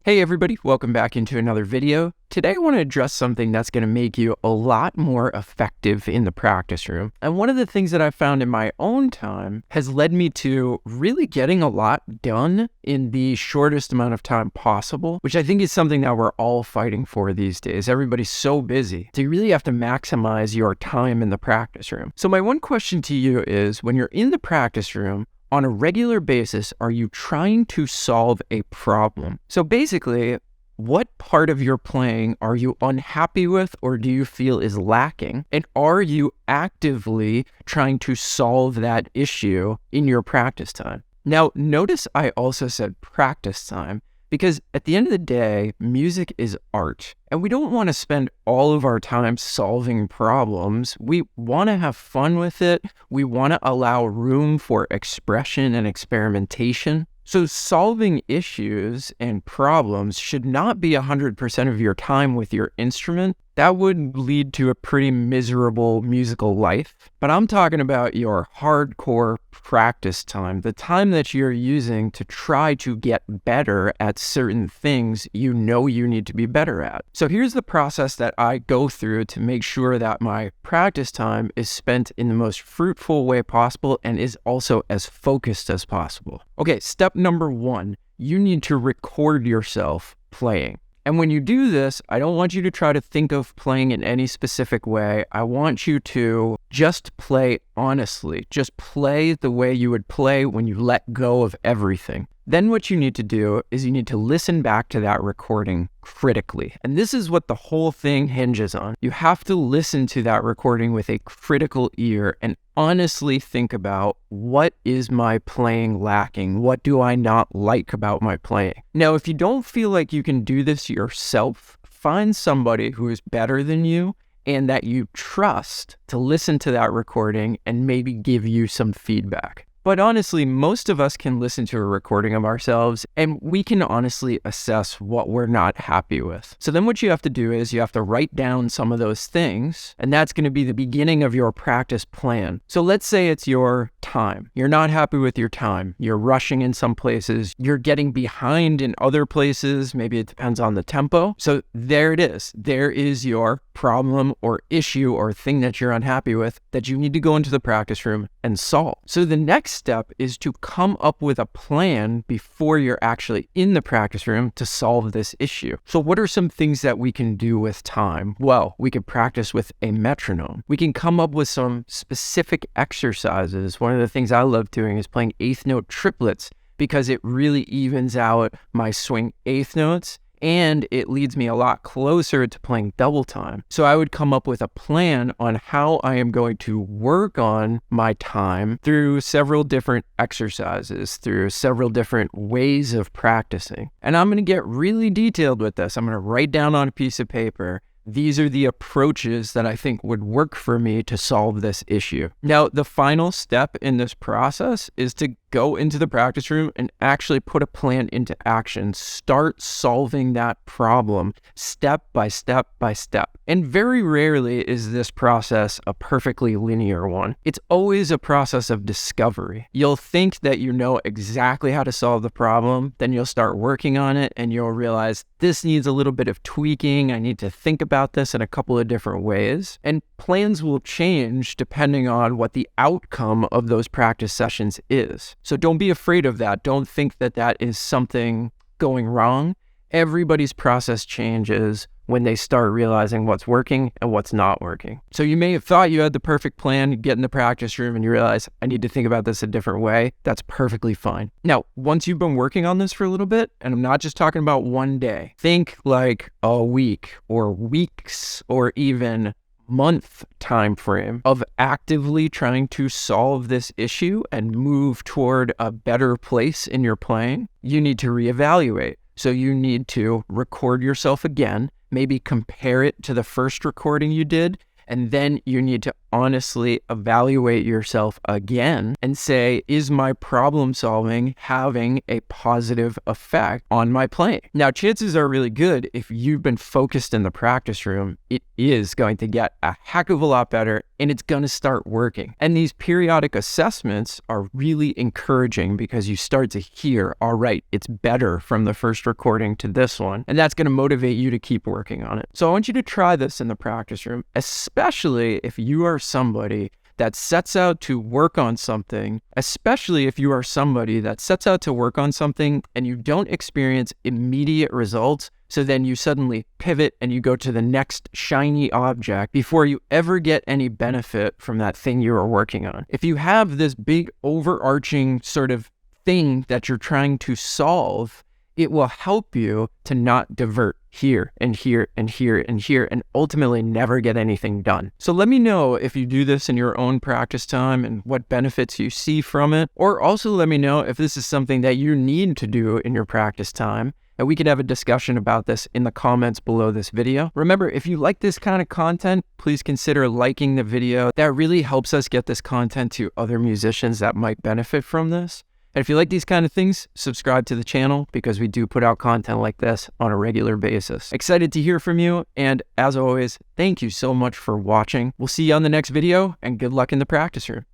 Hey everybody, welcome back into another video. Today I want to address something that's going to make you a lot more effective in the practice room. And one of the things that I found in my own time has led me to really getting a lot done in the shortest amount of time possible, which I think is something that we're all fighting for these days. Everybody's so busy. So you really have to maximize your time in the practice room. So my one question to you is, when you're in the practice room, on a regular basis, are you trying to solve a problem? So basically, what part of your playing are you unhappy with or do you feel is lacking? And are you actively trying to solve that issue in your practice time? Now, notice I also said practice time, because at the end of the day, music is art, and we don't want to spend all of our time solving problems. We want to have fun with it. We want to allow room for expression and experimentation. So solving issues and problems should not be 100% of your time with your instrument. That would lead to a pretty miserable musical life. But I'm talking about your hardcore practice time, the time that you're using to try to get better at certain things you know you need to be better at. So here's the process that I go through to make sure that my practice time is spent in the most fruitful way possible and is also as focused as possible. Okay, step number one, you need to record yourself playing. And when you do this, I don't want you to try to think of playing in any specific way. I want you to just play honestly. Just play the way you would play when you let go of everything. Then what you need to do is you need to listen back to that recording critically. And this is what the whole thing hinges on. You have to listen to that recording with a critical ear and honestly think about, what is my playing lacking? What do I not like about my playing? Now, if you don't feel like you can do this yourself, find somebody who is better than you and that you trust to listen to that recording and maybe give you some feedback. But honestly, most of us can listen to a recording of ourselves and we can honestly assess what we're not happy with. So then what you have to do is you have to write down some of those things, and that's going to be the beginning of your practice plan. So let's say it's your time. You're not happy with your time. You're rushing in some places. You're getting behind in other places. Maybe it depends on the tempo. So there it is. There is your problem or issue or thing that you're unhappy with that you need to go into the practice room and solve. So the next step is to come up with a plan before you're actually in the practice room to solve this issue. So what are some things that we can do with time? Well, we could practice with a metronome. We can come up with some specific exercises. One of the things I love doing is playing eighth note triplets, because it really evens out my swing eighth notes and it leads me a lot closer to playing double time. So I would come up with a plan on how I am going to work on my time through several different exercises, through several different ways of practicing. And I'm going to get really detailed with this. I'm going to write down on a piece of paper, these are the approaches that I think would work for me to solve this issue. Now, the final step in this process is to go into the practice room and actually put a plan into action. Start solving that problem step by step by step. And very rarely is this process a perfectly linear one. It's always a process of discovery. You'll think that you know exactly how to solve the problem, then you'll start working on it and you'll realize this needs a little bit of tweaking. I need to think about this in a couple of different ways. And plans will change depending on what the outcome of those practice sessions is. So don't be afraid of that. Don't think that that is something going wrong. Everybody's process changes when they start realizing what's working and what's not working. So you may have thought you had the perfect plan, you get in the practice room and you realize, I need to think about this a different way. That's perfectly fine. Now, once you've been working on this for a little bit, and I'm not just talking about one day, think like a week or weeks or even month time frame of actively trying to solve this issue and move toward a better place in your playing, you need to reevaluate. So you need to record yourself again, maybe compare it to the first recording you did, and then you need to honestly evaluate yourself again and say, is my problem solving having a positive effect on my playing? Now, chances are really good if you've been focused in the practice room, it is going to get a heck of a lot better and it's going to start working. And these periodic assessments are really encouraging because you start to hear, all right, it's better from the first recording to this one. And that's going to motivate you to keep working on it. So I want you to try this in the practice room, especially if you are somebody that sets out to work on something, especially if you are somebody that sets out to work on something and you don't experience immediate results. So then you suddenly pivot and you go to the next shiny object before you ever get any benefit from that thing you are working on. If you have this big overarching sort of thing that you're trying to solve, it will help you to not divert here and here and here and here and ultimately never get anything done. So let me know if you do this in your own practice time and what benefits you see from it. Or also let me know if this is something that you need to do in your practice time. And we can have a discussion about this in the comments below this video. Remember, if you like this kind of content, please consider liking the video. That really helps us get this content to other musicians that might benefit from this. And if you like these kind of things, subscribe to the channel because we do put out content like this on a regular basis. Excited to hear from you. And as always, thank you so much for watching. We'll see you on the next video and good luck in the practice room.